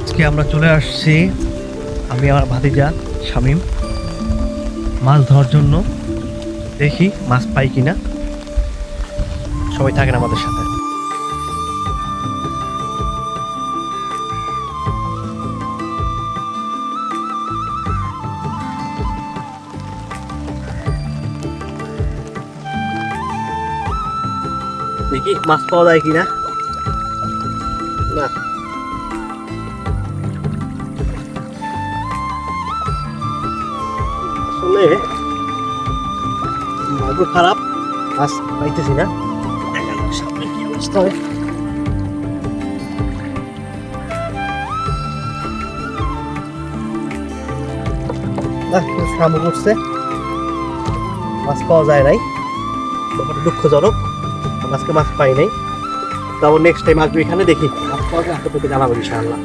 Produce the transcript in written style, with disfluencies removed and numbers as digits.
আজকে আমরা চলে আসছি, আমি আমার ভাতিজা শামীম, মাছ ধরার জন্য। দেখি মাছ পাই কিনা। সবাই থাকেন আমাদের সাথে। দেখি মাছ পাওয়া যায় কিনা। না, আসলে ভাগ্য খারাপ, মাছ পাইতেছি না। সামনে কি অবস্থা হয়। সামনে করছে, মাছ পাওয়া যায় নাই, ব্যাপারটা দুঃখজনক। আজকে মাছ পাই নাই, তারপর নেক্সট টাইম আসবো এখানে, দেখি মাছ পাওয়া যায়, আপনাদেরকে জানাবো ইনশাআল্লাহ।